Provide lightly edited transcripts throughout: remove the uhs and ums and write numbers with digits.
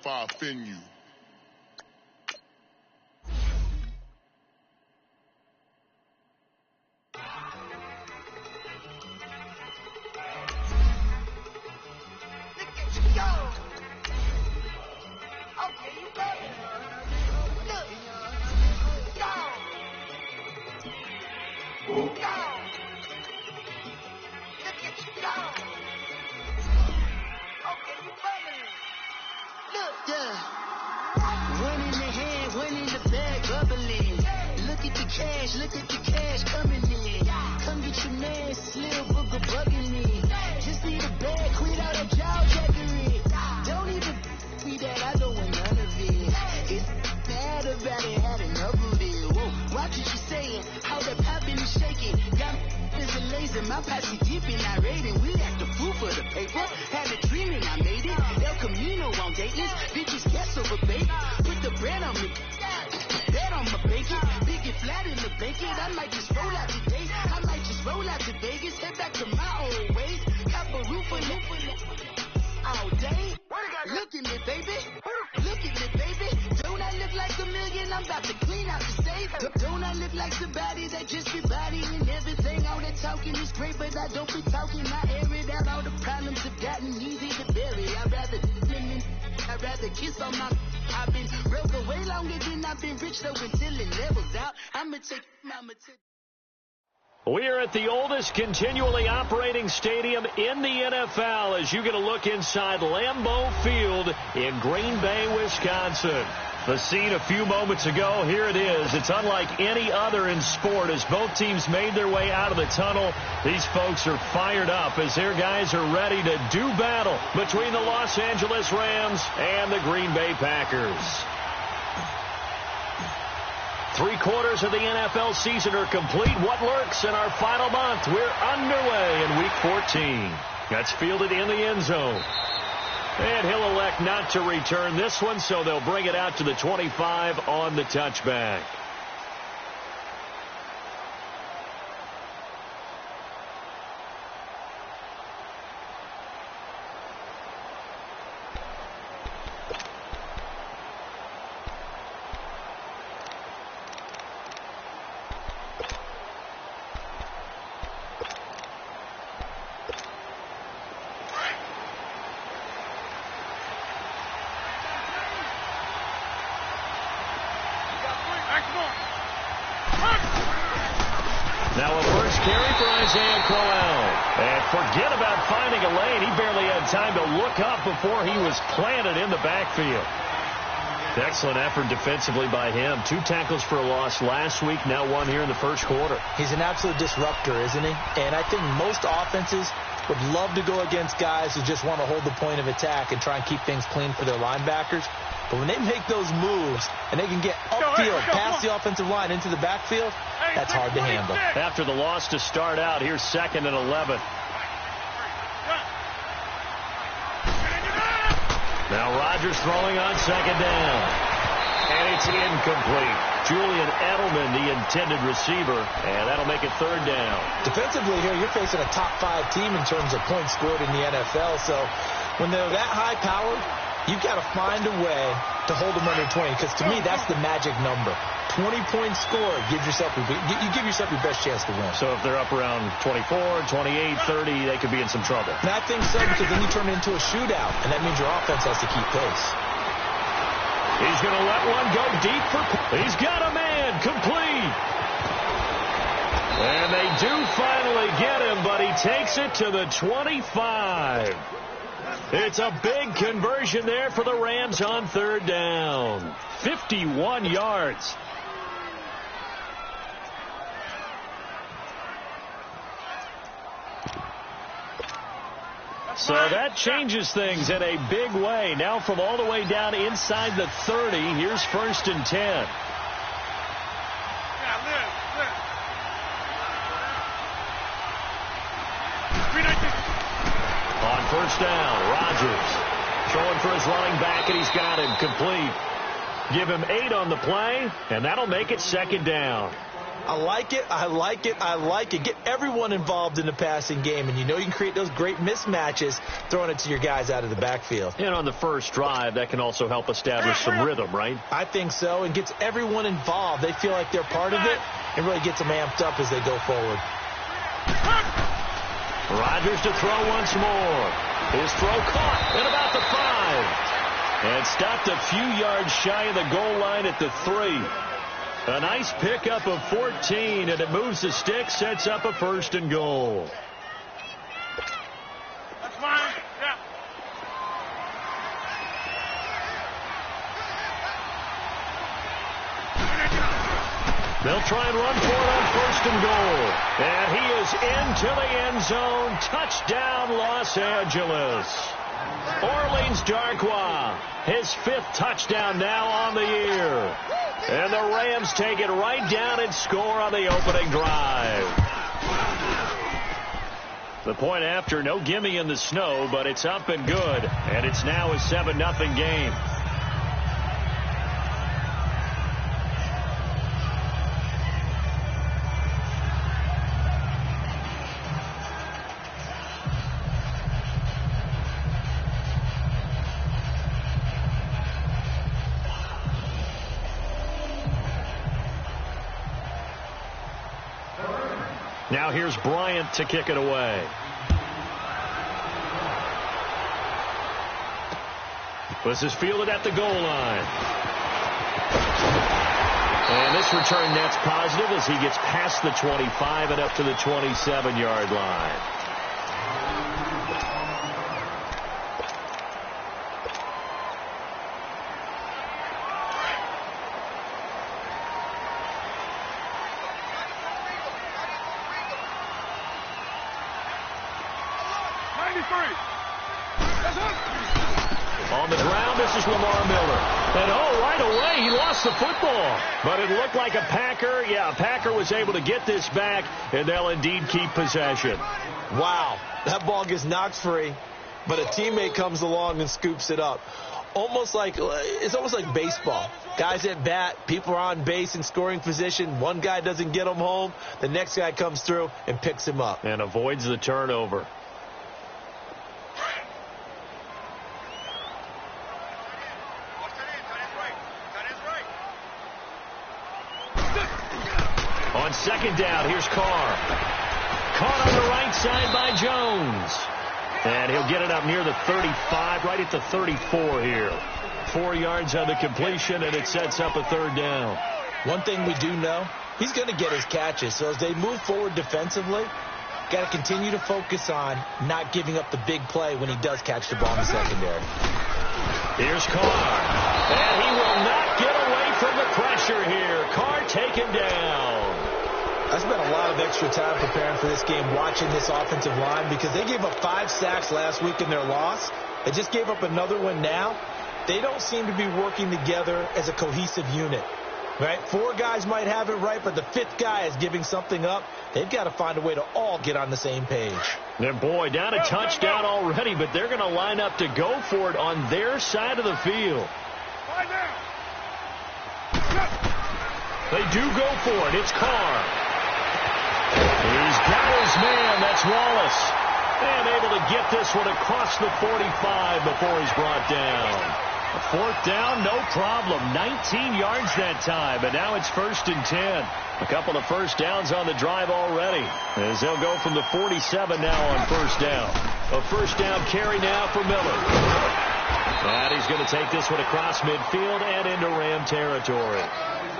if I offend you. Look at the cash coming in. Come get your man, Slim Booger bugging me. Just need a bag, quit out that jaw jackery. Don't even me that, I don't want none of it. It's bad about it, had enough of it. Whoa, watch what you saying, how that poppin' and shaking. Got is a laser, my posse deep and I raiding. We act the fool for the paper. Had a dream and I made it. El Camino on Dayton's, bitches guess over baby. Put the bread on me. Bet on my bacon, big and flat in the bacon. I might just roll out today. I might just roll out to Vegas, head back to my old ways. Cop a roof all day. Look at me, baby. Look at me, baby. Don't I look like a million? I'm about to clean out the safe. Don't I look like somebody that just be bodying everything? All that talking is great, but I don't be talking. I air it out. All the problems have gotten easy to bury. I'd rather kiss on my. I've been broke way longer than I've been rich, so until it levels out, I'ma take mama to. We are at the oldest continually operating stadium in the NFL as you get a look inside Lambeau Field in Green Bay, Wisconsin. The scene a few moments ago, here it is. It's unlike any other in sport as both teams made their way out of the tunnel. These folks are fired up as their guys are ready to do battle between the Los Angeles Rams and the Green Bay Packers. 3/4 of the NFL season are complete. What lurks in our final month? We're underway in Week 14. That's fielded in the end zone. And he'll elect not to return this one, so they'll bring it out to the 25 on the touchback. Now a first carry for Isaiah Crowell. And forget about finding a lane. He barely had time to look up before he was planted in the backfield. Excellent effort defensively by him. 2 tackles for a loss last week, now 1 here in the first quarter. He's an absolute disruptor, isn't he? And I think most offenses would love to go against guys who just want to hold the point of attack and try and keep things clean for their linebackers. But when they make those moves and they can get upfield, past the offensive line into the backfield, that's hard to handle. After the loss to start out, here's 2nd and 11. Now Rodgers throwing on 2nd down. And it's incomplete. Julian Edelman, the intended receiver, and that'll make it 3rd down. Defensively here, you're facing a top 5 team in terms of points scored in the NFL. So when they're that high-powered, you've got to find a way to hold them under 20, because to me, that's the magic number. 20 points scored, you give yourself your best chance to win. So if they're up around 24, 28, 30, they could be in some trouble. And I think so, because then you turn it into a shootout, and that means your offense has to keep pace. He's going to let one go deep for... He's got a man, complete. And they do finally get him, but he takes it to the 25. It's a big conversion there for the Rams on 3rd down. 51 yards. So that changes things in a big way. Now from all the way down inside the 30, here's 1st and 10. On 1st down, Rodgers throwing for his running back, and he's got him complete. Give him 8 on the play, and that'll make it 2nd down. I like it. I like it. I like it. Get everyone involved in the passing game, and you know you can create those great mismatches throwing it to your guys out of the backfield. And on the first drive, that can also help establish some rhythm, right? I think so, and gets everyone involved. They feel like they're part of it, and really gets them amped up as they go forward. Rodgers to throw once more. His throw caught at about the 5. And stopped a few yards shy of the goal line at the 3. A nice pickup of 14, and it moves the stick, sets up a 1st and goal. That's mine. Yeah. They'll try and run for it on 1st and goal. And he is into the end zone. Touchdown, Los Angeles. Orleans Darkwa, his 5th touchdown now on the year. And the Rams take it right down and score on the opening drive. The point after, no gimme in the snow, but it's up and good. And it's now a 7-0 game. Now here's Bryant to kick it away. This is fielded at the goal line. And this return net's positive as he gets past the 25 and up to the 27-yard line. On the ground, this is Lamar Miller. And, right away, he lost the football. But it looked like a Packer. Yeah, a Packer was able to get this back, and they'll indeed keep possession. Wow, that ball gets knocked free, but a teammate comes along and scoops it up. It's almost like baseball. Guys at bat, people are on base in scoring position. One guy doesn't get him home. The next guy comes through and picks him up. And avoids the turnover. On 2nd down, here's Carr. Caught on the right side by Jones. And he'll get it up near the 35, right at the 34 here. 4 yards on the completion, and it sets up a 3rd down. One thing we do know, he's going to get his catches. So as they move forward defensively, got to continue to focus on not giving up the big play when he does catch the ball in the secondary. Here's Carr. And he will not get away from the pressure here. Carr taken down. I spent a lot of extra time preparing for this game, watching this offensive line, because they gave up 5 sacks last week in their loss. They just gave up another one now. They don't seem to be working together as a cohesive unit. Right? 4 guys might have it right, but the 5th guy is giving something up. They've got to find a way to all get on the same page. And boy, down a touchdown already, but they're going to line up to go for it on their side of the field. They do go for it. It's Carr. He's got his man. That's Wallace. And able to get this one across the 45 before he's brought down. A 4th down, no problem. 19 yards that time, but now it's 1st and 10. A couple of 1st downs on the drive already, as they'll go from the 47 now on 1st down. A 1st down carry now for Miller. And he's going to take this one across midfield and into Ram territory.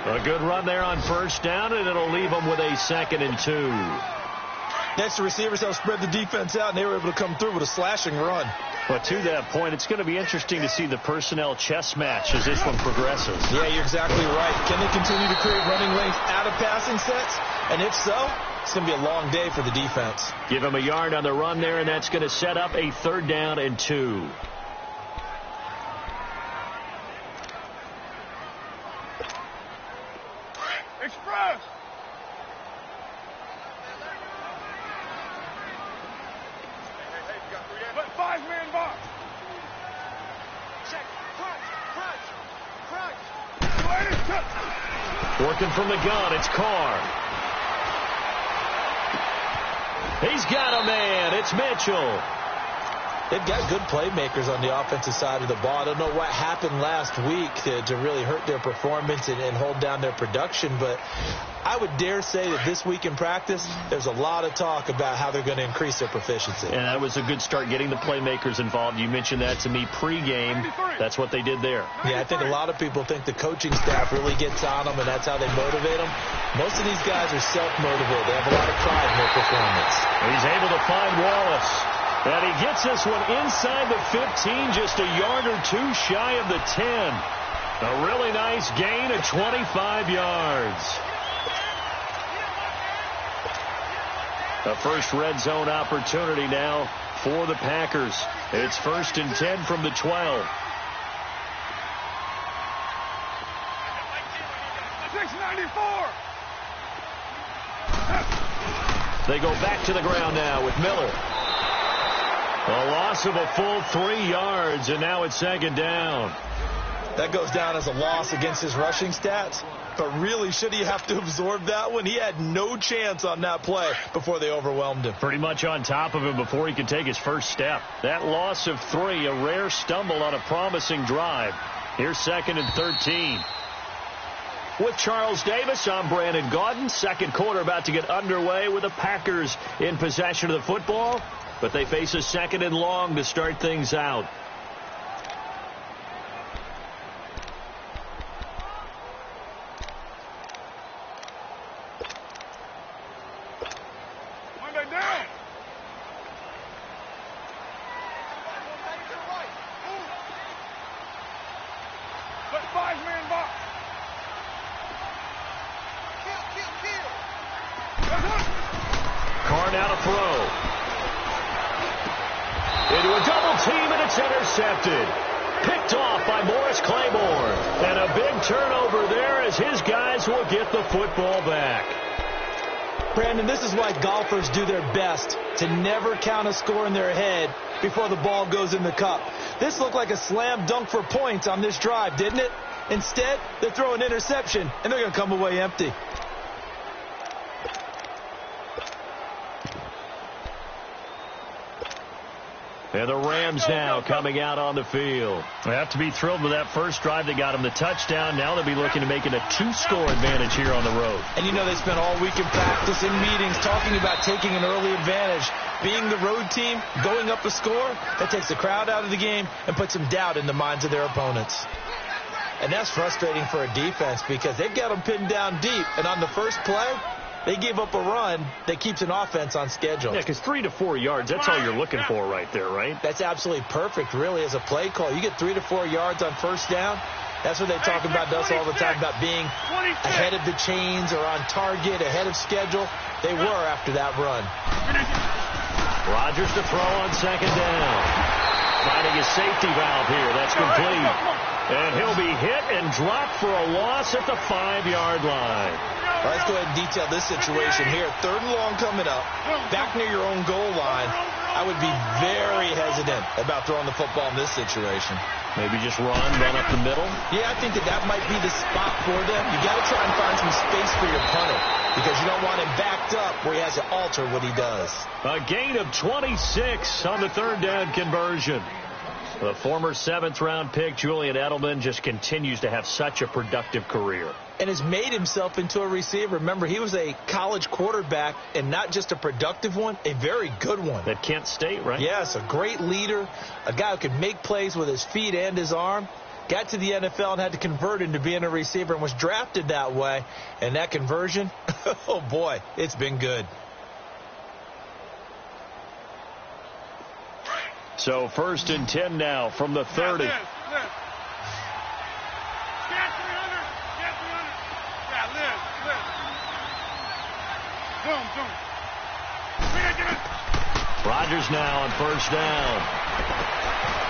A good run there on 1st down, and it'll leave them with a 2nd and 2. Next, the receivers have spread the defense out, and they were able to come through with a slashing run. But to that point, it's going to be interesting to see the personnel chess match as this one progresses. Yeah, you're exactly right. Can they continue to create running lanes out of passing sets? And if so, it's going to be a long day for the defense. Give him a yard on the run there, and that's going to set up a 3rd down and 2. Express! But 5-man box. Check. Crunch. Working from the gun, it's Carr. He's got a man. It's Mitchell. They've got good playmakers on the offensive side of the ball. I don't know what happened last week to really hurt their performance and hold down their production, but I would dare say that this week in practice, there's a lot of talk about how they're going to increase their proficiency. And that was a good start, getting the playmakers involved. You mentioned that to me pregame. That's what they did there. Yeah, I think a lot of people think the coaching staff really gets on them, and that's how they motivate them. Most of these guys are self-motivated. They have a lot of pride in their performance. He's able to find Wallace. And he gets this one inside the 15, just a yard or two shy of the 10. A really nice gain of 25 yards. A first red zone opportunity now for the Packers. It's 1st and 10 from the 12. 694. They go back to the ground now with Miller. A loss of a full 3 yards, and now it's 2nd down. That goes down as a loss against his rushing stats. But really, should he have to absorb that one? He had no chance on that play before they overwhelmed him. Pretty much on top of him before he could take his first step. That loss of 3, a rare stumble on a promising drive. Here's 2nd and 13. With Charles Davis, I'm Brandon Gaudin. Second quarter about to get underway with the Packers in possession of the football. But they face a 2nd and long to start things out. Monday down. But 5-man box. Carr now to throw. Into a double team, and it's intercepted. Picked off by Morris Claiborne. And a big turnover there as his guys will get the football back. Brandon, this is why golfers do their best to never count a score in their head before the ball goes in the cup. This looked like a slam dunk for points on this drive, didn't it? Instead, they throw an interception, and they're going to come away empty. And the Rams now coming out on the field. They have to be thrilled with that first drive. They got them the touchdown. Now they'll be looking to make it a 2-score advantage here on the road. And you know they spent all week in practice, in meetings, talking about taking an early advantage. Being the road team, going up a score, that takes the crowd out of the game and puts some doubt in the minds of their opponents. And that's frustrating for a defense because they've got them pinned down deep. And on the first play, they gave up a run that keeps an offense on schedule. Yeah, because 3 to 4 yards, that's all you're looking for right there, right? That's absolutely perfect, really, as a play call. You get 3 to 4 yards on first down. That's what they talk about us all the time, about being ahead of the chains or on target, ahead of schedule. They were after that run. Rodgers to throw on 2nd down. Finding his safety valve here. That's complete. And he'll be hit and dropped for a loss at the 5-yard line. All right, let's go ahead and detail this situation here. 3rd and long coming up, back near your own goal line. I would be very hesitant about throwing the football in this situation. Maybe just run up the middle? Yeah, I think that might be the spot for them. You got to try and find some space for your punter because you don't want him backed up where he has to alter what he does. A gain of 26 on the 3rd down conversion. The former 7th-round pick, Julian Edelman, just continues to have such a productive career. And has made himself into a receiver. Remember, he was a college quarterback, and not just a productive one, a very good one. At Kent State, right? Yes, a great leader, a guy who could make plays with his feet and his arm. Got to the NFL and had to convert into being a receiver and was drafted that way. And that conversion, oh boy, it's been good. So 1st and 10 now from the 30. Yeah, Rodgers now on 1st down.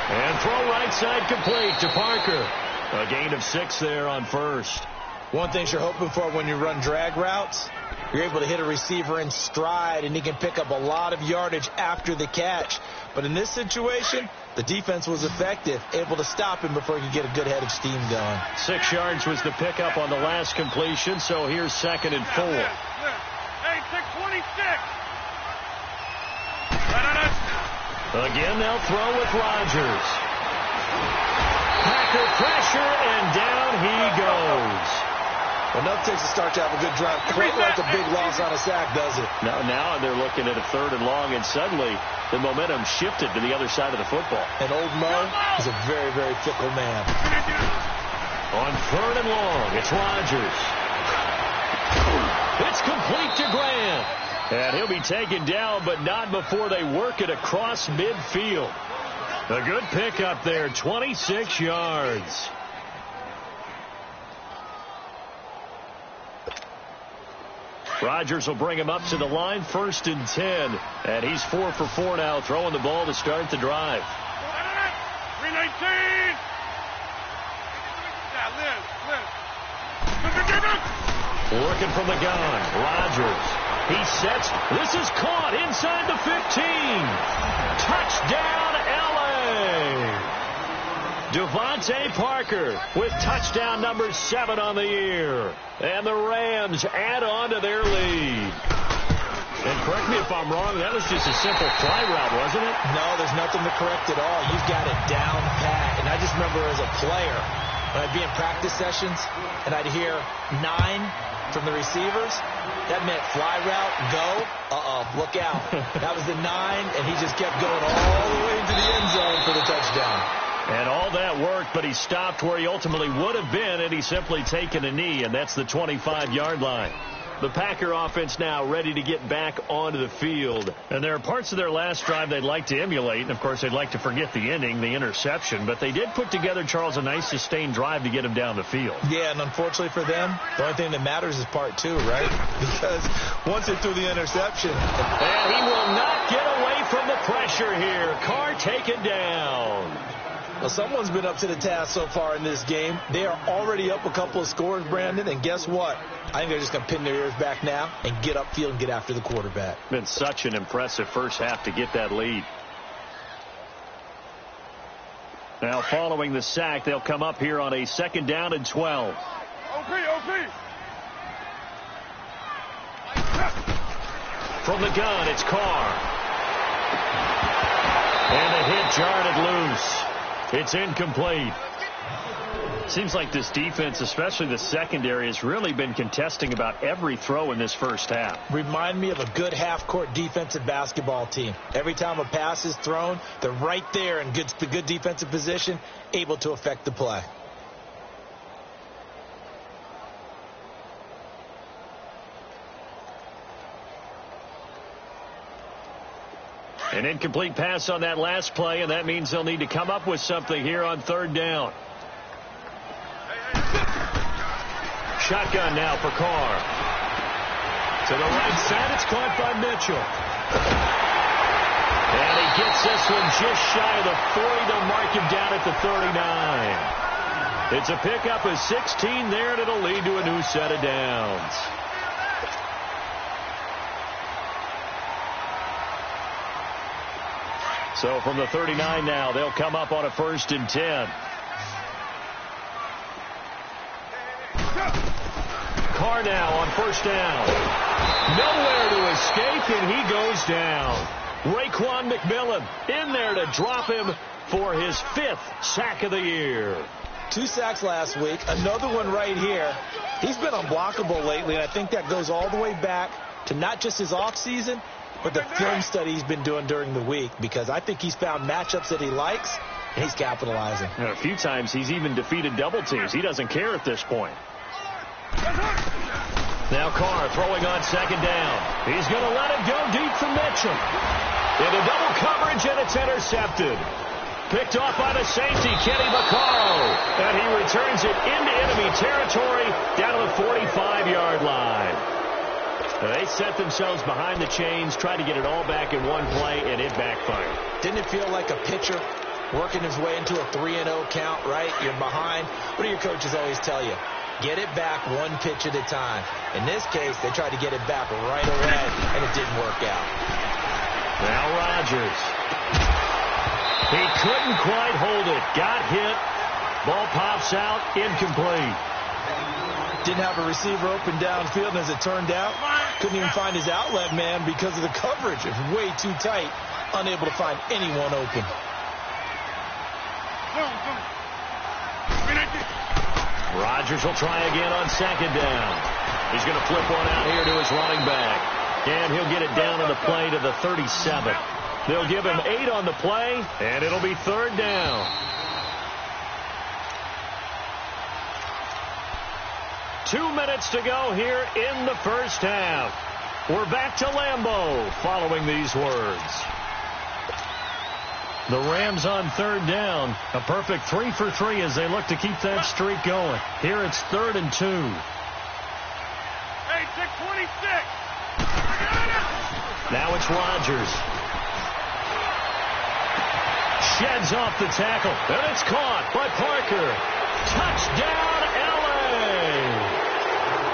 And throw right side complete to Parker. A gain of 6 there on 1st. One thing you're hoping for when you run drag routes, you're able to hit a receiver in stride, and he can pick up a lot of yardage after the catch. But in this situation, the defense was effective, able to stop him before he could get a good head of steam going. 6 yards was the pickup on the last completion, so here's 2nd and 4. Hey, 626. Again, they'll throw with Rodgers. Packer pressure, and down he goes. Well, nothing takes a start to have a good drive. Quite like a big loss on a sack, does it? Now they're looking at a 3rd and long, and suddenly the momentum shifted to the other side of the football. And old Mo is a very, very fickle man. On 3rd and long, it's Rodgers. It's complete to Grant. And he'll be taken down, but not before they work it across midfield. A good pickup there, 26 yards. Rodgers will bring him up to the line, 1st and 10. And he's 4 for 4 now, throwing the ball to start the drive. 319. Working from the gun, Rodgers. He sets. This is caught inside the 15. Touchdown, L.A. Devontae Parker with touchdown number 7 on the year. And the Rams add on to their lead. And correct me if I'm wrong, that was just a simple fly route, wasn't it? No, there's nothing to correct at all. You've got it down pat. And I just remember as a player, when I'd be in practice sessions and I'd hear 9 from the receivers, that meant fly route, go, look out. That was the 9, and he just kept going all the way into the end zone for the touchdown. And all that worked, but he stopped where he ultimately would have been, and he's simply taken a knee, and that's the 25-yard line. The Packer offense now ready to get back onto the field. And there are parts of their last drive they'd like to emulate. And, of course, they'd like to forget the ending, the interception. But they did put together, Charles, a nice sustained drive to get him down the field. Yeah, and unfortunately for them, the only thing that matters is part 2, right? Because once they threw the interception. And he will not get away from the pressure here. Carr taken down. Well, someone's been up to the task so far in this game. They are already up a couple of scores, Brandon, and guess what? I think they're just going to pin their ears back now and get upfield and get after the quarterback. Been such an impressive first half to get that lead. Now, following the sack, they'll come up here on a 2nd down and 12. OP. From the gun, it's Carr. And a hit jarred loose. It's incomplete. Seems like this defense, especially the secondary, has really been contesting about every throw in this first half. Remind me of a good half-court defensive basketball team. Every time a pass is thrown, they're right there in the good defensive position, able to affect the play. An incomplete pass on that last play, and that means they'll need to come up with something here on 3rd down. Shotgun now for Carr. To the right side, it's caught by Mitchell. And he gets this one just shy of the 40. They'll mark him down at the 39. It's a pickup of 16 there, and it'll lead to a new set of downs. So from the 39 now, they'll come up on a 1st and 10. Carr now on 1st down. Nowhere to escape, and he goes down. Raekwon McMillan in there to drop him for his 5th sack of the year. 2 sacks last week, another one right here. He's been unblockable lately, and I think that goes all the way back to not just his offseason, but the film study he's been doing during the week, because I think he's found matchups that he likes, and he's capitalizing. And a few times he's even defeated double teams. He doesn't care at this point. Now Carr throwing on 2nd down. He's going to let it go deep for Mitchell. Into double coverage, and it's intercepted. Picked off by the safety, Kenny Vaccaro. And he returns it into enemy territory down to the 45-yard line. They set themselves behind the chains, tried to get it all back in one play, and it backfired. Didn't it feel like a pitcher working his way into a 3-0 count, right? You're behind. What do your coaches always tell you? Get it back one pitch at a time. In this case, they tried to get it back right away, and it didn't work out. Now Rodgers. He couldn't quite hold it. Got hit. Ball pops out. Incomplete. Didn't have a receiver open downfield, and as it turned out, couldn't even find his outlet man because of the coverage. It was way too tight. unable to find anyone open. Rodgers will try again on second down. He's going to flip one out here to his running back. And he'll get it down on the play to the 37. They'll give him 8 on the play, and it'll be third down. Two minutes to go here in the first half. We're back to Lambeau following these words. The Rams on third down. A perfect 3 for 3 as they look to keep that streak going. Here it's 3rd and 2. Hey, 626. Now it's Rodgers. Sheds off the tackle. And it's caught by Parker. Touchdown, L.A.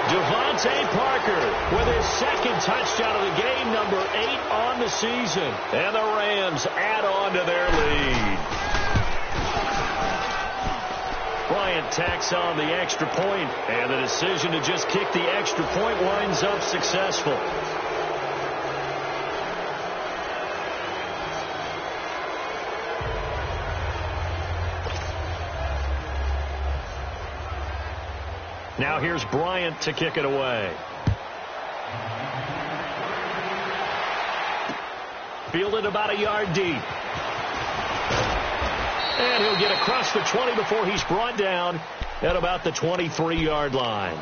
Devontae Parker with his second touchdown of the game, number 8 on the season. And the Rams add on to their lead. Bryant tacks on the extra point, and the decision to just kick the extra point winds up successful. Now here's Bryant to kick it away. Fielded about a yard deep. And he'll get across the 20 before he's brought down at about the 23-yard line.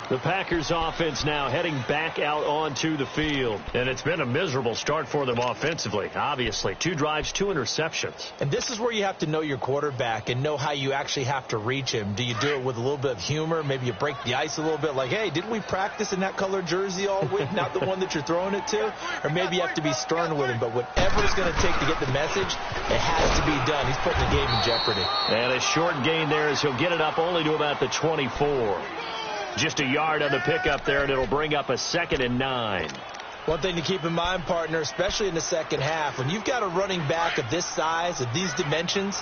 The Packers offense now heading back out onto the field. And it's been a miserable start for them offensively, obviously. 2 drives, 2 interceptions. And this is where you have to know your quarterback and know how you actually have to reach him. Do you do it with a little bit of humor? Maybe you break the ice a little bit like, hey, didn't we practice in that colored jersey all week? Not the one that you're throwing it to? Or maybe you have to be stern with him. But whatever it's going to take to get the message, it has to be done. He's putting the game in jeopardy. And a short gain there as he'll get it up only to about the 24. Just a yard on the pickup there, and it'll bring up a 2nd and 9. One thing to keep in mind, partner, especially in the second half, when you've got a running back of this size, of these dimensions,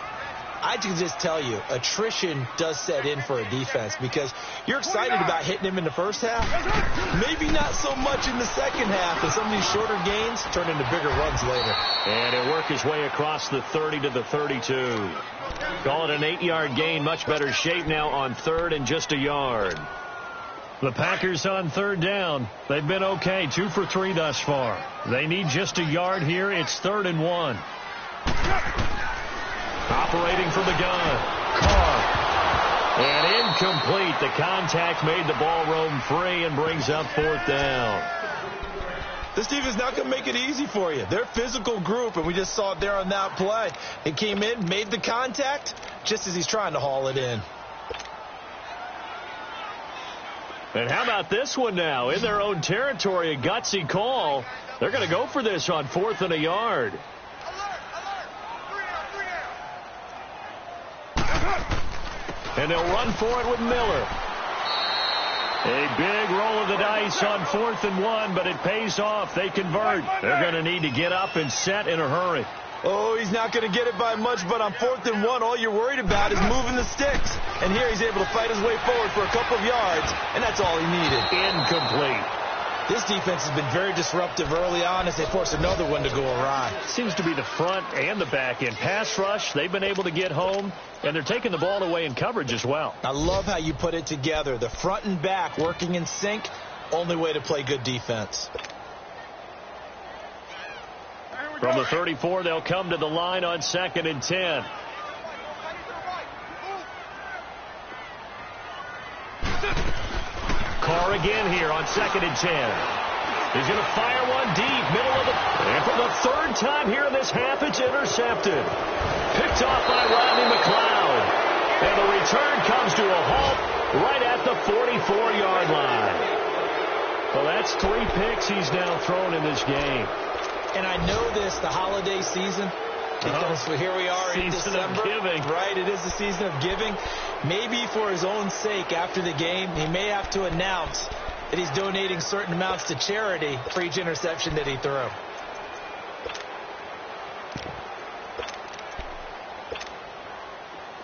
I can just tell you, attrition does set in for a defense because you're excited about hitting him in the first half. Maybe not so much in the second half, and some of these shorter gains turn into bigger runs later. And he'll work his way across the 30 to the 32. Call it an 8-yard gain, much better shape now on 3rd and just a yard. The Packers on third down. They've been okay, 2 for 3 thus far. They need just a yard here. It's 3rd and 1. Operating from the gun. Carr. And incomplete. The contact made the ball roam free and brings up 4th down. This team is not going to make it easy for you. They're a physical group, and we just saw it there on that play. It came in, made the contact, just as he's trying to haul it in. And how about this one now? In their own territory, a gutsy call. They're going to go for this on 4th and a yard. And they'll run for it with Miller. A big roll of the dice on 4th and 1, but it pays off. They convert. They're going to need to get up and set in a hurry. Oh, he's not going to get it by much, but on 4th and 1, all you're worried about is moving the sticks. And here he's able to fight his way forward for a couple of yards, and that's all he needed. Incomplete. This defense has been very disruptive early on as they force another one to go awry. Seems to be the front and the back end. Pass rush, they've been able to get home, and they're taking the ball away in coverage as well. I love how you put it together. The front and back working in sync, only way to play good defense. From the 34, they'll come to the line on 2nd and 10. Carr again here on 2nd and 10. He's going to fire one deep, middle of the... And for the 3rd time here in this half, it's intercepted. Picked off by Rodney McLeod. And the return comes to a halt right at the 44-yard line. Well, that's 3 picks he's now thrown in this game. And I know this, the holiday season, because here we are in December. Season of giving. Right, it is the season of giving. Maybe for his own sake after the game, he may have to announce that he's donating certain amounts to charity for each interception that he threw.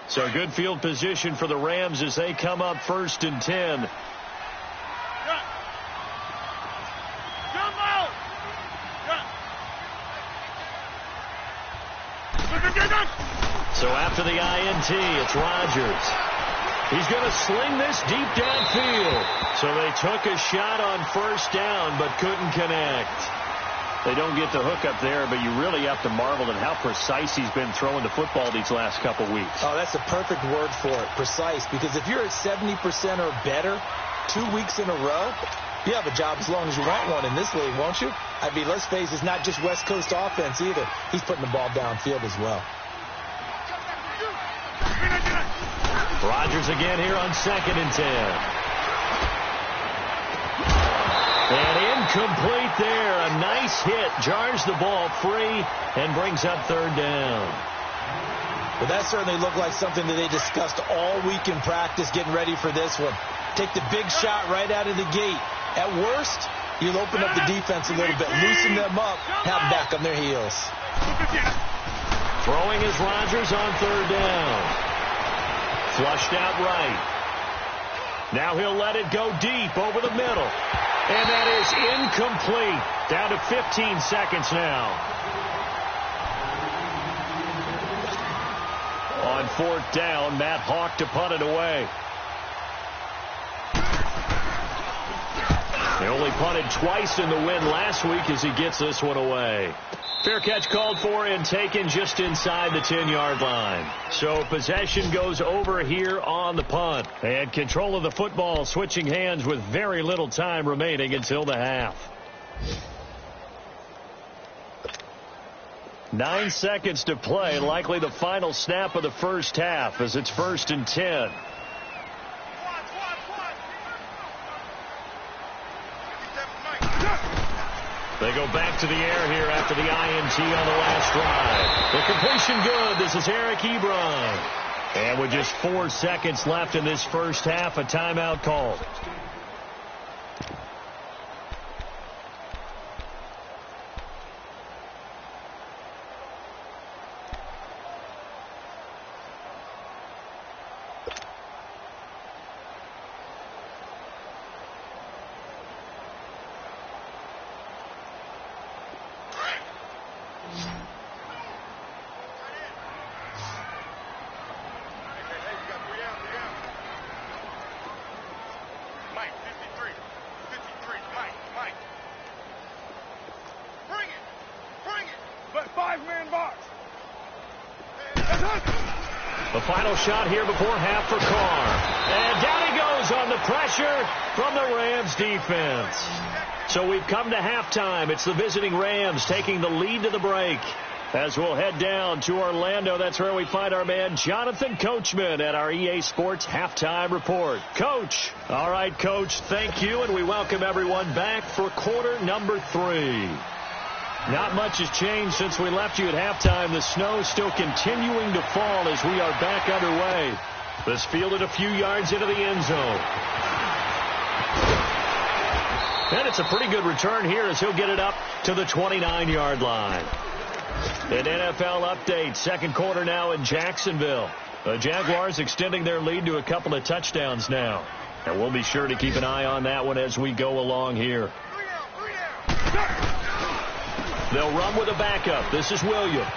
So good field position for the Rams as they come up 1st and 10. after the INT. It's Rodgers. He's going to sling this deep downfield. So they took a shot on first down but couldn't connect. They don't get the hook up there, but you really have to marvel at how precise he's been throwing the football these last couple weeks. Oh, that's a perfect word for it, precise, because if you're at 70% or better 2 weeks in a row, you have a job as long as you want one in this league, won't you? I mean, let's face it, it's not just West Coast offense either. He's putting the ball downfield as well. Rodgers again here on 2nd and 10. And incomplete there. A nice hit. Jars the ball free and brings up 3rd down. Well, that certainly looked like something that they discussed all week in practice getting ready for this one. Take the big shot right out of the gate. At worst, you'll open up the defense a little bit, loosen them up, have them back on their heels. Throwing is Rodgers on 3rd down. Flushed out right. Now he'll let it go deep over the middle. And that is incomplete. Down to 15 seconds now. On 4th down, Matt Hawk to punt it away. They only punted twice in the win last week as he gets this one away. Fair catch called for and taken just inside the 10-yard line. So possession goes over here on the punt. And control of the football switching hands with very little time remaining until the half. 9 seconds to play, likely the final snap of the first half as it's 1st and 10. They go back to the air here after the INT on the last drive. The completion good. This is Eric Ebron. And with just 4 seconds left in this first half, a timeout called. The final shot here before half for Carr. And down he goes on the pressure from the Rams defense. So we've come to halftime. It's the visiting Rams taking the lead to the break. As we'll head down to Orlando, that's where we find our man Jonathan Coachman at our EA Sports Halftime Report. Coach. All right, Coach, thank you, and we welcome everyone back for quarter number 3. Not much has changed since we left you at halftime. The snow still continuing to fall as we are back underway. This fielded a few yards into the end zone. And it's a pretty good return here as he'll get it up to the 29-yard line. An NFL update. Second quarter now in Jacksonville. The Jaguars extending their lead to a couple of touchdowns now. And we'll be sure to keep an eye on that one as we go along here. They'll run with a backup. This is Williams.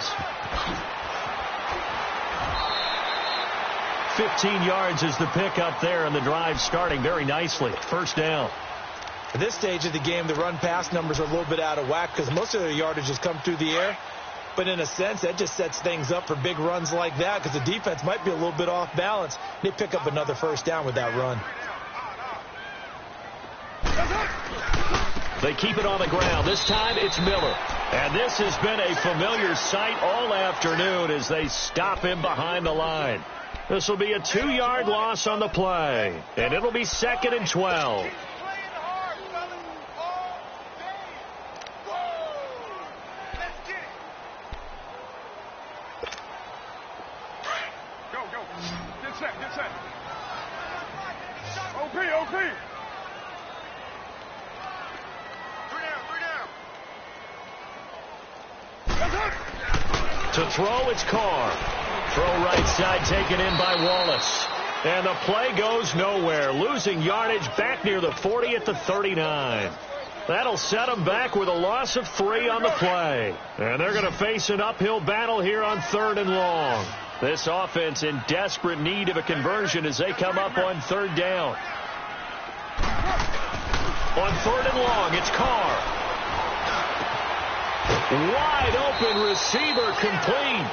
15 yards is the pickup there, and the drive starting very nicely. First down. At this stage of the game, the run-pass numbers are a little bit out of whack because most of their yardage has come through the air. But in a sense, that just sets things up for big runs like that because the defense might be a little bit off balance. They pick up another first down with that run. They keep it on the ground. This time it's Miller. And this has been a familiar sight all afternoon as they stop him behind the line. This will be a 2-yard loss on the play. And it'll be 2nd and 12. Go. Get set. OP. To throw, it's Carr. Throw right side taken in by Wallace. And the play goes nowhere. Losing yardage back near the 40 at the 39. That'll set them back with a loss of 3 on the play. And they're going to face an uphill battle here on 3rd and long. This offense in desperate need of a conversion as they come up on third down. On third and long, it's Carr. Wide open receiver complete.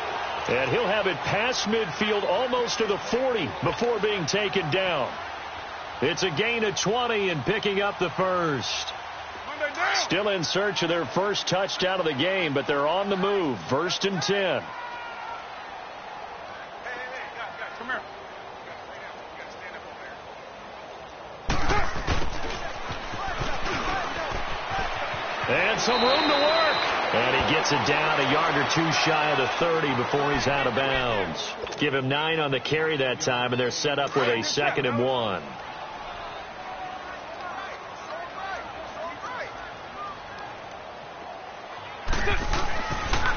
And he'll have it past midfield almost to the 40 before being taken down. It's a gain of 20 and picking up the first. Still in search of their first touchdown of the game, but they're on the move. 1st and 10. Come here. And some room to work. And he gets it down a yard or two shy of the 30 before he's out of bounds. Give him 9 on the carry that time, and they're set up with a 2nd and 1.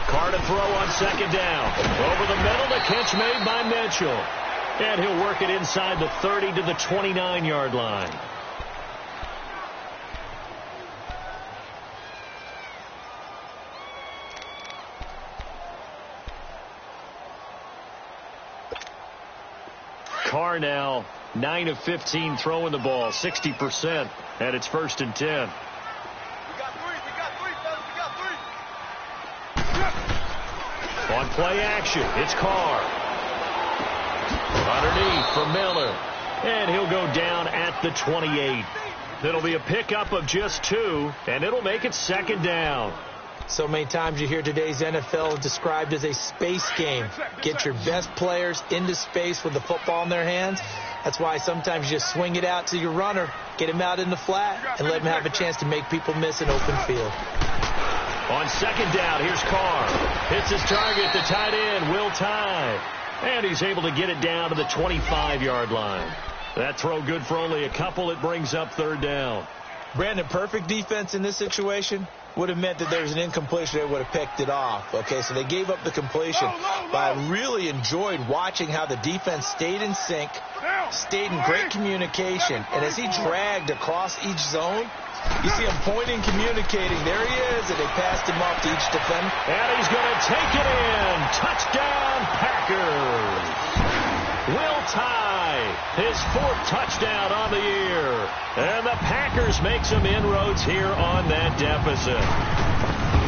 Carr to throw on 2nd down. Over the middle, the catch made by Mitchell. And he'll work it inside the 30 to the 29-yard line. Carr now 9 of 15 throwing the ball, 60%, and it's 1st and 10. We got three, fellas, we got three. On play action, it's Carr. Underneath for Miller, and he'll go down at the 28. It'll be a pickup of just 2, and it'll make it 2nd down. So many times you hear today's NFL described as a space game. Get your best players into space with the football in their hands. That's why sometimes you just swing it out to your runner, get him out in the flat, and let him have a chance to make people miss an open field. On 2nd down, here's Carr. Hits his target, the tight end, Will Tye. And he's able to get it down to the 25-yard line. That throw good for only a couple. It brings up 3rd down. Brandon, perfect defense in this situation would have meant that there was an incompletion. They would have picked it off. Okay, so they gave up the completion. But I really enjoyed watching how the defense stayed in sync, stayed in great communication. And as he dragged across each zone, you see him pointing, communicating. There he is, and they passed him off to each defender. And he's going to take it in. Touchdown, Packers. Will Tye, his 4th touchdown on the year. And the Packers make some inroads here on that deficit.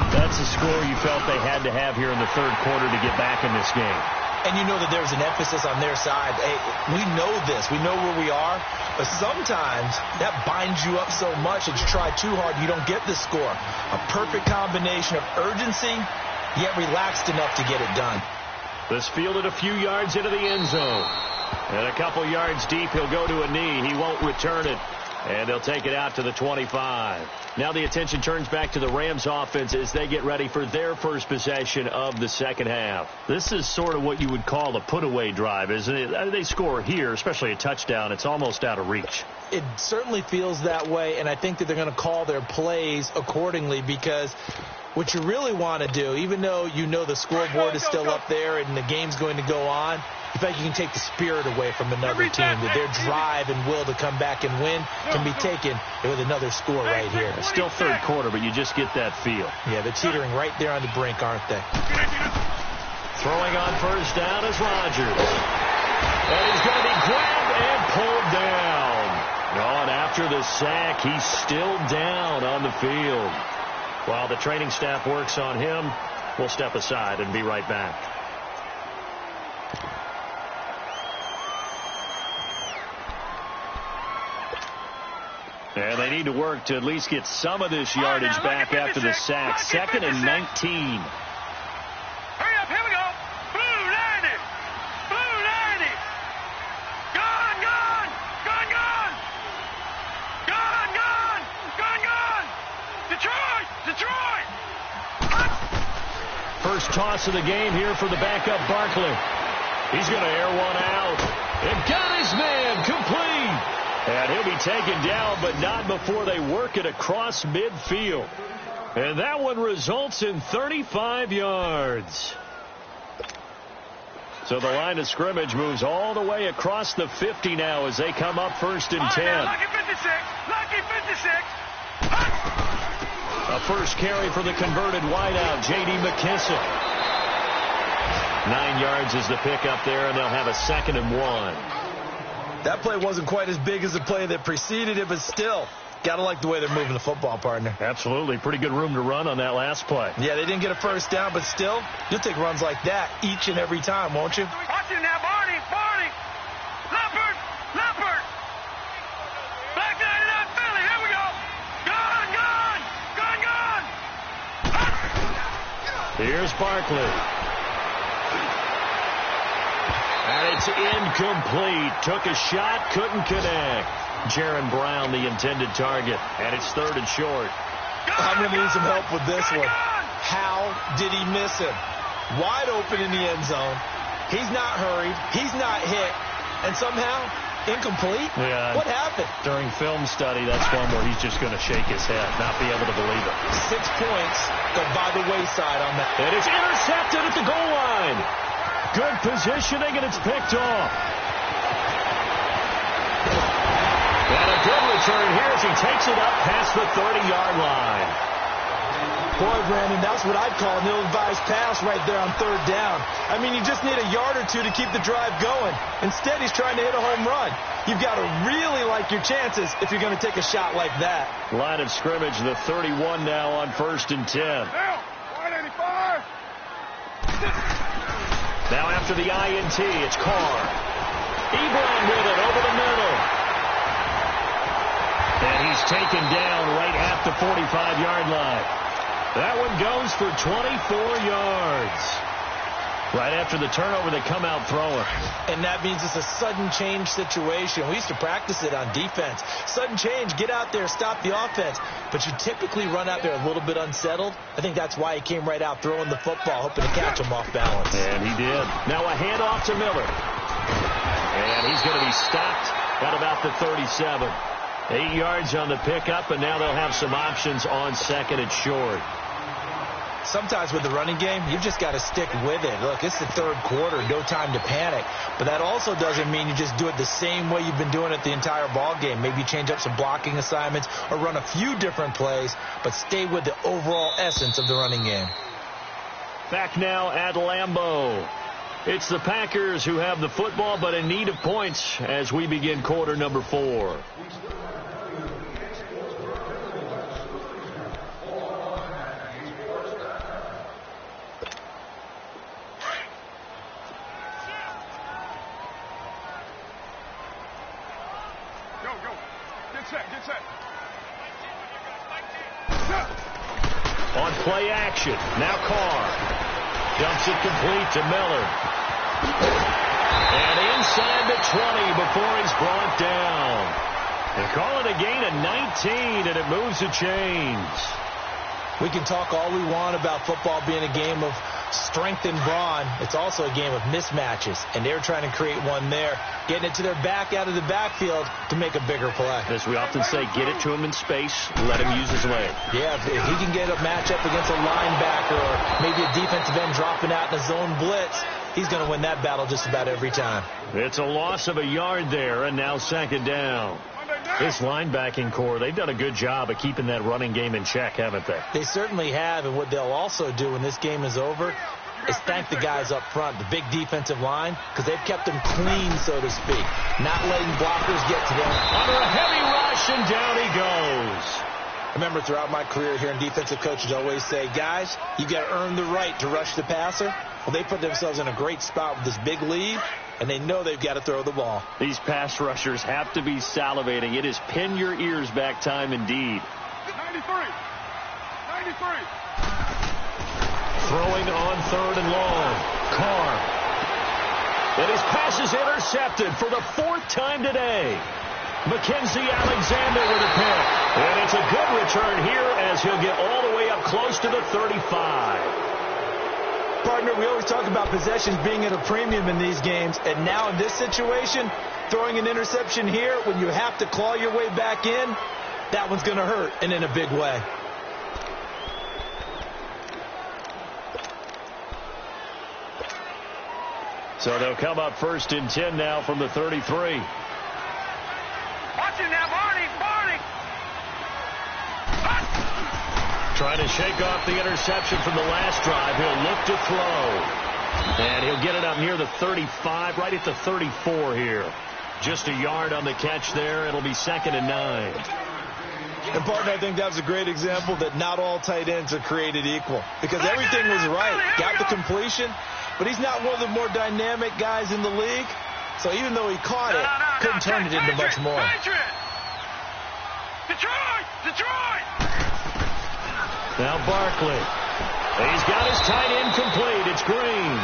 That's a score you felt they had to have here in the 3rd quarter to get back in this game. And you know that there's an emphasis on their side. Hey, we know this. We know where we are. But sometimes that binds you up so much that you try too hard, you don't get the score. A perfect combination of urgency, yet relaxed enough to get it done. This fielded a few yards into the end zone. And a couple yards deep, he'll go to a knee. He won't return it. And they'll take it out to the 25. Now the attention turns back to the Rams offense as they get ready for their first possession of the 2nd half. This is sort of what you would call a put-away drive, isn't it? They score here, especially a touchdown. It's almost out of reach. It certainly feels that way, and I think that they're going to call their plays accordingly because what you really want to do, even though you know the scoreboard is still up there and the game's going to go on, in fact, you can take the spirit away from another team. That their drive and will to come back and win can be taken with another score right here. It's still 3rd quarter, but you just get that feel. Yeah, they're teetering right there on the brink, aren't they? Throwing on 1st down is Rodgers. And he's going to be grabbed and pulled down. On after the sack, he's still down on the field. While the training staff works on him, we'll step aside and be right back. And they need to work to at least get some of this yardage back after the sack. 2nd and 19. Hurry up, here we go. Blue 90. Blue 90. Gone, gone. Gone, gone. Gone, gone. Gone, gone. Detroit. Detroit. First toss of the game here for the backup Barkley. He's going to air one out. And got his man complete. And he'll be taken down, but not before they work it across midfield. And that one results in 35 yards. So the line of scrimmage moves all the way across the 50 now as they come up 1st and 10. Lucky 56. Lucky 56. A first carry for the converted wideout, J.D. McKissick. 9 yards is the pickup there, and they'll have a 2nd and 1. That play wasn't quite as big as the play that preceded it, but still, got to like the way they're moving the football, partner. Absolutely. Pretty good room to run on that last play. Yeah, they didn't get a first down, but still, you'll take runs like that each and every time, won't you? Watch it now, Barney. Leopard. Back 99 Philly. Here we go. Gone. Here's Barkley. And it's incomplete. Took a shot, couldn't connect. Jaron Brown, the intended target. And it's 3rd and short. I'm going to need some help with this one. How did he miss him? Wide open in the end zone. He's not hurried. He's not hit. And somehow, incomplete? Yeah. What happened? During film study, that's one where he's just going to shake his head, not be able to believe it. 6 points go by the wayside on that. And it's intercepted at the goal line. Good positioning, and it's picked off. And a good return here as he takes it up past the 30-yard line. Boy, Brandon, that's what I'd call an ill-advised pass right there on 3rd down. I mean, you just need a yard or two to keep the drive going. Instead, he's trying to hit a home run. You've got to really like your chances if you're going to take a shot like that. Line of scrimmage, the 31 now on 1st and 10. Now, 185. Now after the INT, it's Carr. Ebron with it over the middle. And he's taken down right at the 45-yard line. That one goes for 24 yards. Right after the turnover, they come out throwing. And that means it's a sudden change situation. We used to practice it on defense. Sudden change, get out there, stop the offense. But you typically run out there a little bit unsettled. I think that's why he came right out throwing the football, hoping to catch him off balance. And he did. Now a handoff to Miller. And he's going to be stopped at about the 37. 8 yards on the pickup, and now they'll have some options on 2nd and short. Sometimes with the running game, you've just got to stick with it. Look, it's the 3rd quarter, no time to panic. But that also doesn't mean you just do it the same way you've been doing it the entire ball game. Maybe change up some blocking assignments or run a few different plays, but stay with the overall essence of the running game. Back now at Lambeau. It's the Packers who have the football, but in need of points as we begin quarter number 4. Get set. On play action. Now Carr. Dumps it complete to Miller. And inside the 20 before he's brought down. They call it a gain of 19, and it moves the chains. We can talk all we want about football being a game of strength and brawn. It's also a game of mismatches, and they're trying to create one there, getting it to their back out of the backfield to make a bigger play. As we often say, get it to him in space, let him use his leg. Yeah, if he can get a matchup against a linebacker or maybe a defensive end dropping out in a zone blitz, he's going to win that battle just about every time. It's a loss of a yard there, and now 2nd down. This linebacking core, they've done a good job of keeping that running game in check, haven't they? They certainly have, and what they'll also do when this game is over is thank the guys up front, the big defensive line, because they've kept them clean, so to speak, not letting blockers get to them. Under a heavy rush, and down he goes. I remember throughout my career hearing defensive coaches always say, guys, you got to earn the right to rush the passer. Well, they put themselves in a great spot with this big lead, and they know they've got to throw the ball. These pass rushers have to be salivating. It is pin your ears back time indeed. 93. Throwing on 3rd and long. Carr. And his pass is intercepted for the 4th time today. Mackenzie Alexander with a pick. And it's a good return here as he'll get all the way up close to the 35. Partner, we always talk about possessions being at a premium in these games, and now in this situation, throwing an interception here when you have to claw your way back in, that one's going to hurt, and in a big way. So they'll come up 1st and 10 now from the 33. Watch it now, Barney. Trying to shake off the interception from the last drive. He'll look to throw. And he'll get it up near the 35, right at the 34 here. Just a yard on the catch there. It'll be 2nd and 9. And, partner, I think that was a great example that not all tight ends are created equal. Because everything was right. Got the completion, but he's not one of the more dynamic guys in the league. So even though he caught it, couldn't turn it into much more. Detroit! Now Barkley. He's got his tight end complete. It's Green.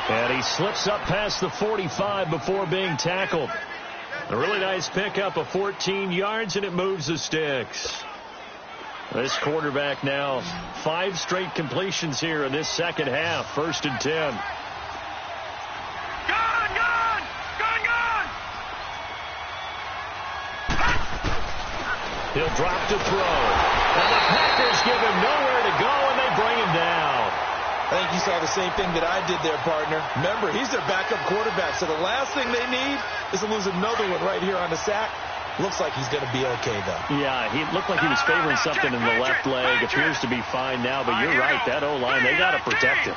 And he slips up past the 45 before being tackled. A really nice pickup of 14 yards, and it moves the sticks. This quarterback now 5 straight completions here in this second half. 1st and 10. He'll drop to throw. And the Packers give him nowhere to go, and they bring him down. I think you saw the same thing that I did there, partner. Remember, he's their backup quarterback, so the last thing they need is to lose another one right here on the sack. Looks like he's going to be okay, though. Yeah, he looked like he was favoring something in the left leg. Appears to be fine now, but you're right. That O-line, they got to protect him.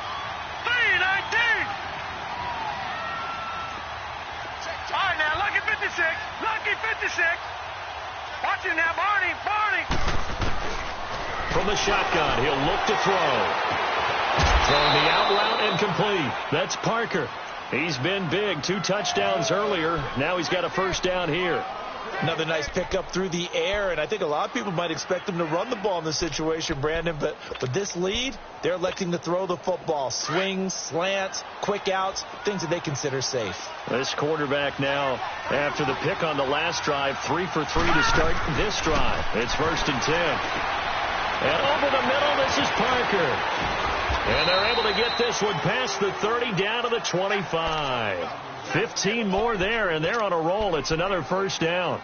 3-19. All right, now, lucky 56. Lucky 56. Watch him now, Barney. From the shotgun, he'll look to throw. Throwing the out route and complete. That's Parker. He's been big. 2 touchdowns earlier. Now he's got a 1st down here. Another nice pickup through the air, and I think a lot of people might expect him to run the ball in this situation, Brandon, but with this lead, they're electing to throw the football. Swings, slants, quick outs, things that they consider safe. This quarterback now, after the pick on the last drive, 3 for 3 to start this drive. It's 1st and 10. And over the middle, this is Parker. And they're able to get this one past the 30 down to the 25. 15 more there, and they're on a roll. It's another 1st down.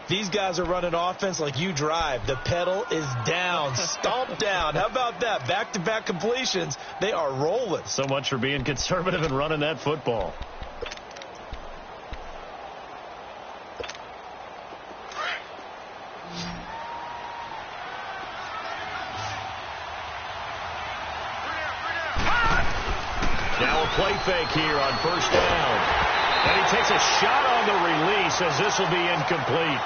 These guys are running offense like you drive. The pedal is down, stomp down. How about that? Back-to-back completions. They are rolling. So much for being conservative and running that football. Now a play fake here on 1st down. And he takes a shot on the release as this will be incomplete.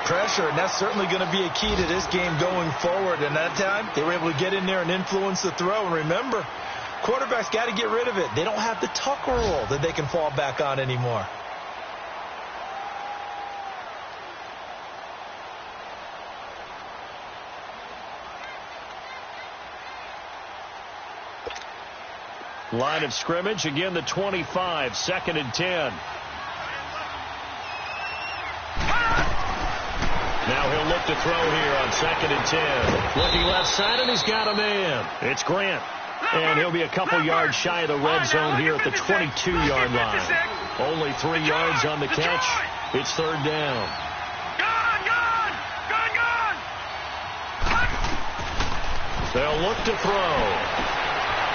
Pressure, and that's certainly going to be a key to this game going forward. And that time, they were able to get in there and influence the throw. And remember, quarterbacks got to get rid of it. They don't have the tuck rule that they can fall back on anymore. Line of scrimmage, again the 25, 2nd and 10. Now he'll look to throw here on 2nd and 10. Looking left side, and he's got a man. It's Grant. And he'll be a couple yards shy of the red zone here at the 22-yard line. Only 3 yards on the catch. It's 3rd down. They'll look to throw.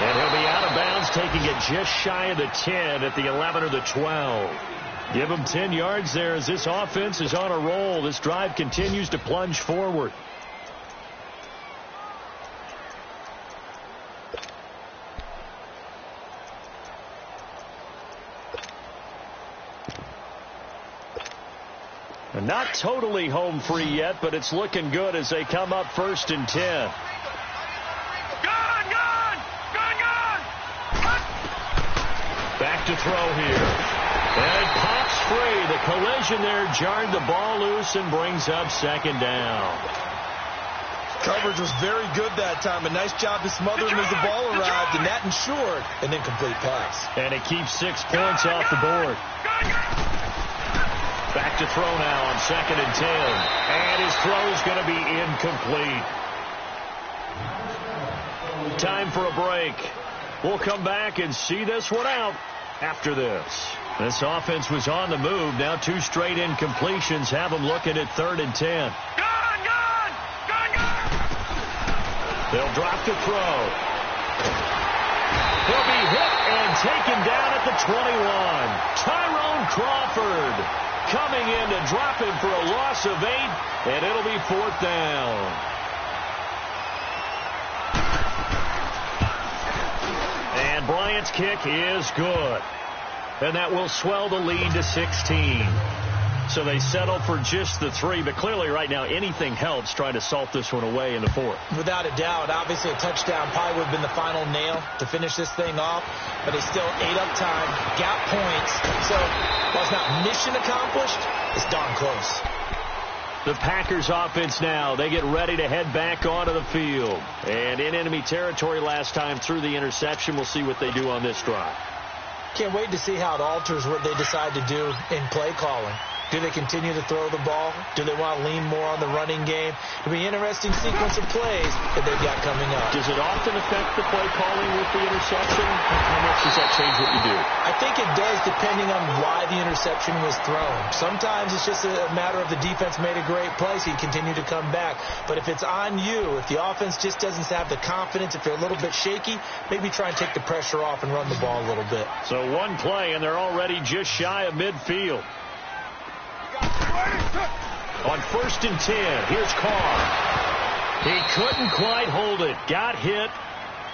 And he'll be out of bounds, taking it just shy of the 10 at the 11 or the 12. Give him 10 yards there as this offense is on a roll. This drive continues to plunge forward. And not totally home free yet, but it's looking good as they come up 1st and 10. Back to throw here. And it pops free. The collision there jarred the ball loose and brings up 2nd down. Coverage was very good that time. A nice job to smother him as the ball arrived, and that ensured an incomplete pass. And it keeps 6 points off the board. Back to throw now on 2nd and 10. And his throw is going to be incomplete. Time for a break. We'll come back and see this one out after this. This offense was on the move. Now 2 straight incompletions have them looking at 3rd and 10. They'll drop to throw. He'll be hit and taken down at the 21. Tyrone Crawford coming in to drop him for a loss of 8, and it'll be 4th down. And Bryant's kick is good. And that will swell the lead to 16. So they settle for just the 3, but clearly right now anything helps trying to salt this one away in the 4th. Without a doubt, obviously a touchdown probably would have been the final nail to finish this thing off, but they still ate up time, got points, so while it's not mission accomplished, it's darn close. The Packers offense now, they get ready to head back onto the field. And in enemy territory last time through the interception, we'll see what they do on this drive. Can't wait to see how it alters what they decide to do in play calling. Do they continue to throw the ball? Do they want to lean more on the running game? It'll be an interesting sequence of plays that they've got coming up. Does it often affect the play calling with the interception? How much does that change what you do? I think it does depending on why the interception was thrown. Sometimes it's just a matter of the defense made a great play, so you continue to come back. But if it's on you, if the offense just doesn't have the confidence, if they're a little bit shaky, maybe try and take the pressure off and run the ball a little bit. So one play, and they're already just shy of midfield. On 1st and 10, here's Carr. He couldn't quite hold it. Got hit.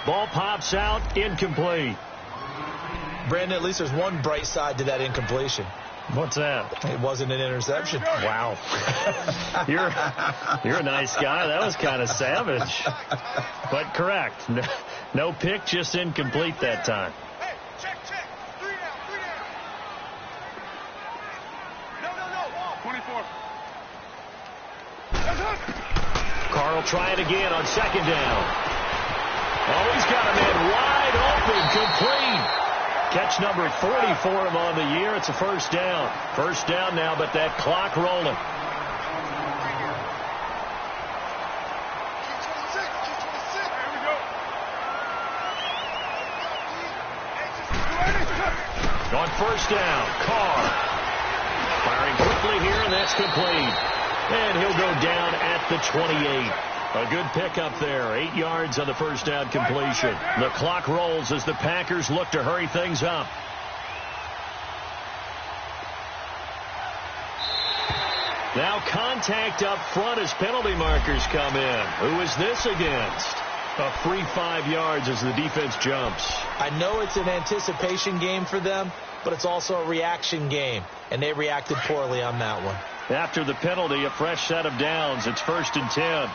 Ball pops out. Incomplete. Brandon, at least there's one bright side to that incompletion. What's that? It wasn't an interception. Wow. You're a nice guy. That was kind of savage. But correct. No pick, just incomplete that time. Hey, check. 3 down. No. 24. Carr will try it again on 2nd down. Oh, he's got a man wide open, complete. Catch number 40 for him on the year. It's a 1st down. 1st down now, but that clock rolling. On 1st down, Carr. Firing quickly here, and that's complete. And he'll go down at the 28. A good pickup there. 8 yards on the 1st down completion. The clock rolls as the Packers look to hurry things up. Now contact up front as penalty markers come in. Who is this against? A free 5 yards as the defense jumps. I know it's an anticipation game for them, but it's also a reaction game, and they reacted poorly on that one. After the penalty, a fresh set of downs. It's 1st and 10. Hey.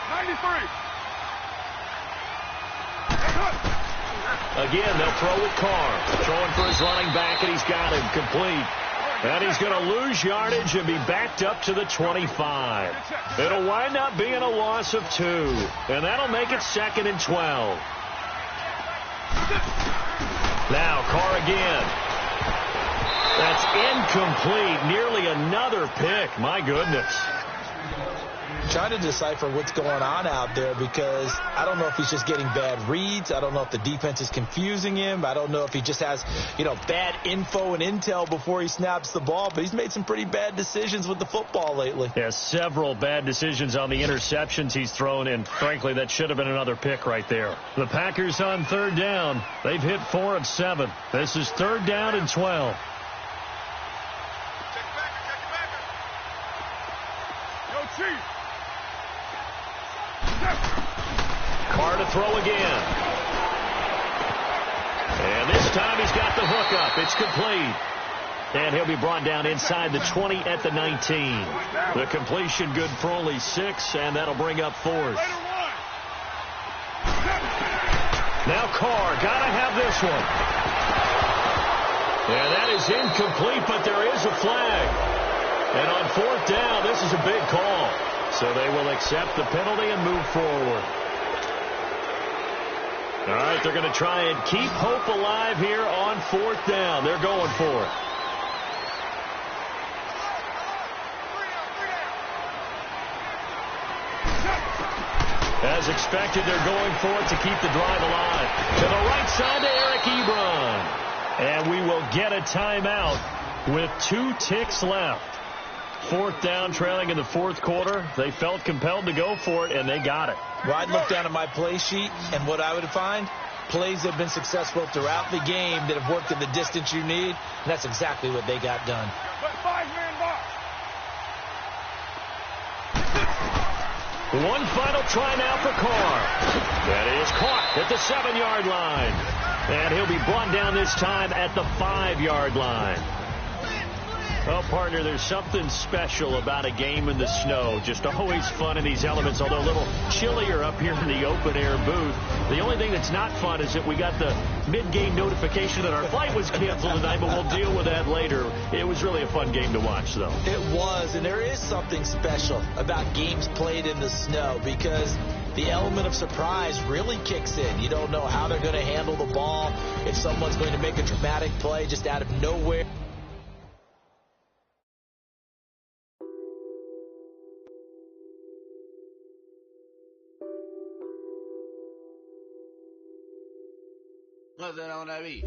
93. Again, they'll throw with Carr. Throwing for his running back, and he's got him complete. And he's going to lose yardage and be backed up to the 25. It'll wind up being a loss of 2. And that'll make it 2nd and 12. Now, Carr again. That's incomplete. Nearly another pick. My goodness. Trying to decipher what's going on out there because I don't know if he's just getting bad reads. I don't know if the defense is confusing him. I don't know if he just has, bad info and intel before he snaps the ball. But he's made some pretty bad decisions with the football lately. Yeah, several bad decisions on the interceptions he's thrown, and frankly, that should have been another pick right there. The Packers on 3rd down. They've hit 4 of 7. This is 3rd down and 12. Yo, Chief. Carr to throw again. And this time he's got the hook up. It's complete. And he'll be brought down inside the 20 at the 19. The completion good for only 6, and that'll bring up 4th. Now Carr, gotta have this one. And that is incomplete, but there is a flag. And on 4th down, this is a big call. So they will accept the penalty and move forward. All right, they're going to try and keep hope alive here on 4th down. They're going for it. As expected, they're going for it to keep the drive alive. To the right side to Eric Ebron. And we will get a timeout with 2 ticks left. 4th down, trailing in the 4th quarter. They felt compelled to go for it, and they got it. Well, I'd look down at my play sheet, and what I would find, plays that have been successful throughout the game that have worked in the distance you need, and that's exactly what they got done. But 5-man box. One final try now for Carr. That is caught at the 7-yard line. And he'll be brought down this time at the 5-yard line. Well, partner, there's something special about a game in the snow. Just always fun in these elements, although a little chillier up here in the open-air booth. The only thing that's not fun is that we got the mid-game notification that our flight was canceled tonight, but we'll deal with that later. It was really a fun game to watch, though. It was, and there is something special about games played in the snow because the element of surprise really kicks in. You don't know how they're going to handle the ball, if someone's going to make a dramatic play just out of nowhere. What's that on that beat?